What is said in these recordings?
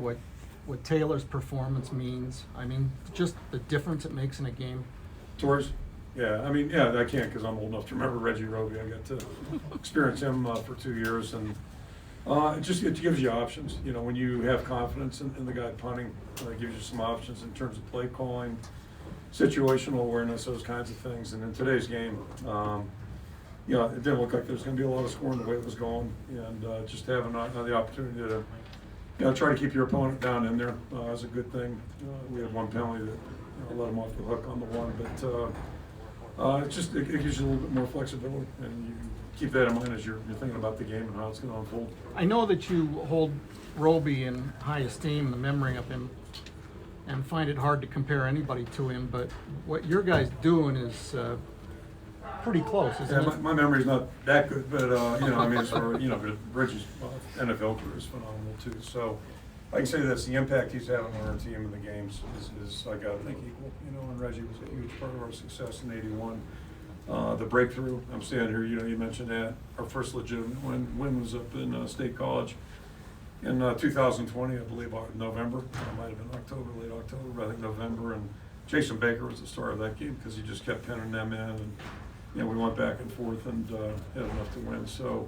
what Taylor's performance means? I mean, just the difference it makes in a game. Tours? Yeah, I mean, yeah, I can't because I'm old enough to remember Reggie Roby. I got to experience him for 2 years, and it gives you options. You know, when you have confidence in the guy punting, it gives you some options in terms of play calling, situational awareness, those kinds of things. And in today's game, you know, it didn't look like there was going to be a lot of scoring the way it was going, and just having the opportunity to, you know, try to keep your opponent down in there is a good thing. We had one penalty that let him off the hook on the one, but it gives you a little bit more flexibility, and you keep that in mind as you're thinking about the game and how it's going to unfold. I know that you hold Roby in high esteem, the memory of him, and find it hard to compare anybody to him, but what your guys doing is pretty close, isn't it? My memory's not that good, but you know, I mean, as far you know, Reggie's NFL career is phenomenal too. So I can say this: the impact he's having on our team in the games is I got to think equal. You know, and Reggie was a huge part of our success in '81. The breakthrough. I'm standing here. You know, you mentioned that our first legitimate win was up in State College in 2020, I believe, November. It might have been October, late October, but I think November. And Jason Baker was the star of that game because he just kept pinning them in, and you know, we went back and forth and had enough to win. So,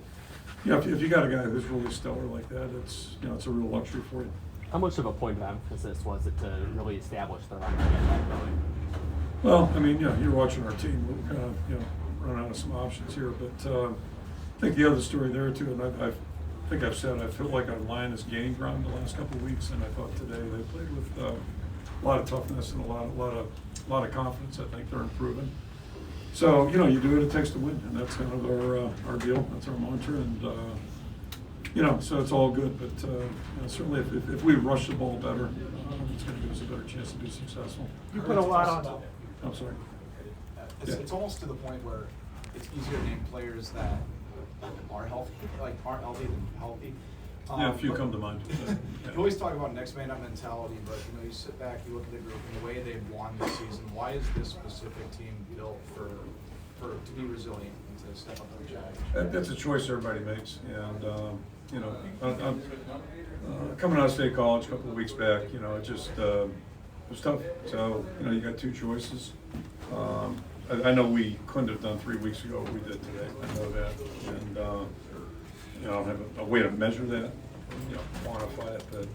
you know, if you got a guy who's really stellar like that, it's, you know, it's a real luxury for you. How much of a point of emphasis was it to really establish the run game? Well, I mean, yeah, you're watching our team. We're kind of, you know, run out of some options here, but I think the other story there too, and I think I've said I feel like our line is gaining ground the last couple of weeks, and I thought today they played with a lot of toughness and a lot of confidence. I think they're improving. So, you know, you do what it takes to win, and that's kind of our deal. That's our mantra, and you know, so it's all good. But you know, certainly, if we rush the ball better, it's going to give us a better chance to be successful. You put a lot on. I'm sorry. It's almost to the point where it's easier to name players that are healthy, like aren't healthy than healthy. Yeah, a few come to mind. You always talk about next man up mentality, but you know, you sit back, you look at the group and the way they've won this season. Why is this specific team built to be resilient and to step up to the challenge? That's a choice everybody makes, and you know, coming out of State College a couple of weeks back, you know, it just it was tough. So you know, you got two choices. I know we couldn't have done 3 weeks ago what we did today. I know that, and you know, I don't have a way to measure that, you know, quantify it, but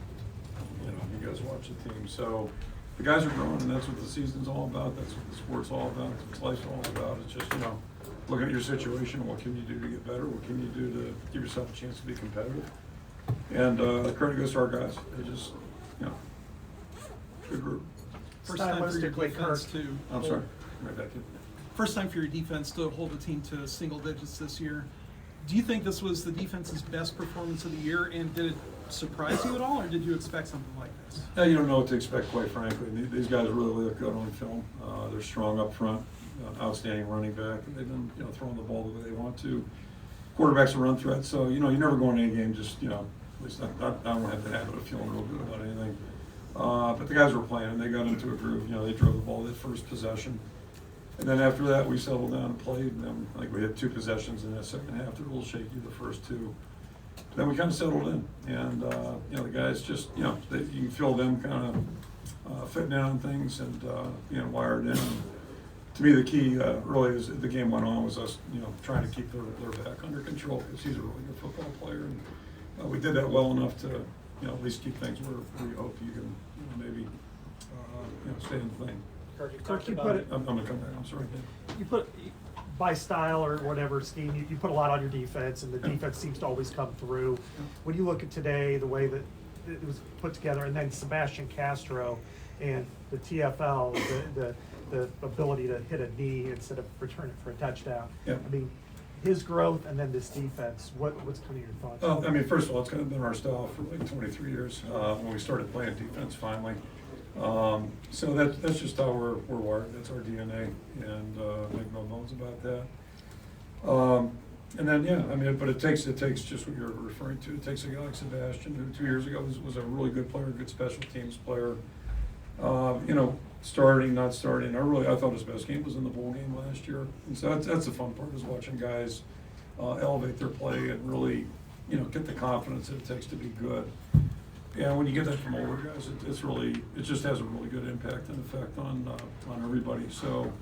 you know, you guys watch the team. So the guys are growing, and that's what the season's all about. That's what the sport's all about. That's what life's all about. It's just, you know, looking at your situation. What can you do to get better? What can you do to give yourself a chance to be competitive? And the credit goes to our guys. They just, you know, good group. First time for your defense to. I'm sorry. Right back in. First time for your defense to hold the team to single digits this year. Do you think this was the defense's best performance of the year, and did it surprise you at all, or did you expect something like this? Yeah, you don't know what to expect, quite frankly. These guys really look good on film. They're strong up front, outstanding running back, and they've been, you know, throwing the ball the way they want to. Quarterback's a run threat, so you know you never go into any game just, you know, at least I don't have the habit of feeling real good about anything. But the guys were playing, and they got into a groove. You know, they drove the ball that first possession. And then after that, we settled down and played. And then, like, we had 2 possessions in that second half. They're a little shaky the first 2. But then we kind of settled in. And, you know, the guys just, you know, you can feel them kind of fitting in on things and, you know, wired in. And to me, the key really as the game went on was us, you know, trying to keep their back under control because he's a really good football player. And we did that well enough to, you know, at least keep things where you hope you can, you know, maybe, you know, stay in the lane. Kirk, you put it. I'm going to come back. I'm sorry. You put by style or whatever scheme. You put a lot on your defense, and the defense seems to always come through. When you look at today, the way that it was put together, and then Sebastian Castro and the TFL, the ability to hit a knee instead of return it for a touchdown. Yeah. I mean, his growth and then this defense. What's kind of your thoughts? Well, I mean, first of all, it's kind of been our style for like 23 years when we started playing defense finally. So that's just how we're wired. That's our DNA, and make no bones about that. And then, yeah, I mean, but it takes just what you're referring to. It takes a guy like Sebastian, who 2 years ago was a really good player, good special teams player. You know, starting, not starting. I thought his best game was in the bowl game last year, and so that's the fun part, is watching guys elevate their play and really, you know, get the confidence that it takes to be good. Yeah, when you get that from older guys, it just has a really good impact and effect on everybody. So,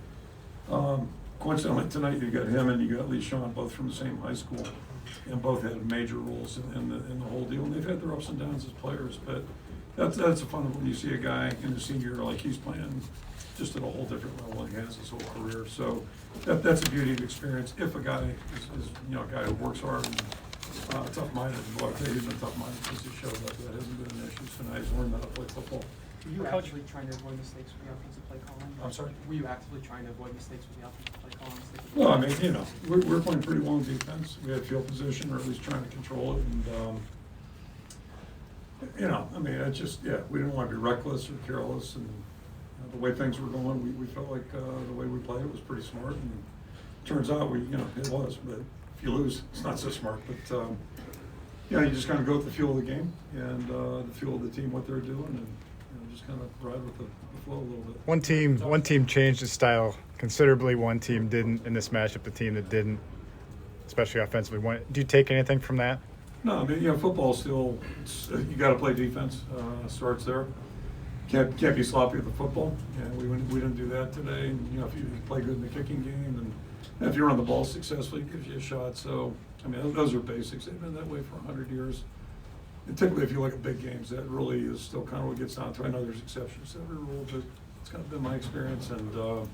coincidentally, tonight you got him and you got Lee Sean, both from the same high school, and both had major roles in the whole deal. And they've had their ups and downs as players, but that's a fun when you see a guy in his senior year like he's playing just at a whole different level and he has his whole career. So that's a beauty of experience. If a guy is a guy who works hard and tough-minded, well, I'll tell you, he's been tough-minded since he showed up. That hasn't been an issue. So now he's learned how to play football. Were you actively trying to avoid mistakes with the offensive play calling? I'm sorry? Were you actively trying to avoid mistakes with the offensive play calling? Well, I mean, we're playing pretty well in defense. We had field position, or at least trying to control it, and I mean, it's just, we didn't want to be reckless or careless, and the way things were going, we felt like the way we played was pretty smart, and turns out it was. But if you lose, it's not so smart. But you just kind of go with the feel of the game and the feel of the team, what they're doing, and just kind of ride with the flow a little bit. One team changed its style considerably. One team didn't in this matchup. The team that didn't, especially offensively, do you take anything from that? No, I mean, football still, you got to play defense. Starts there. Can't be sloppy with the football. We didn't do that today. And, if you play good in the kicking game, and if you run the ball successfully, it gives you a shot. So, I mean, those are basics. They've been that way for 100 years. And typically, if you look at big games, that really is still kind of what gets down to. I know there's exceptions to every rule, but it's kind of been my experience. And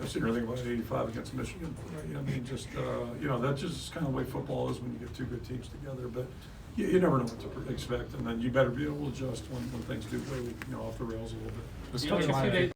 I've seen everything about 85 against Michigan. Right? I mean, just that's just kind of the way football is when you get two good teams together. But you never know what to expect, and then you better be able to adjust when things do go off the rails a little bit. You know,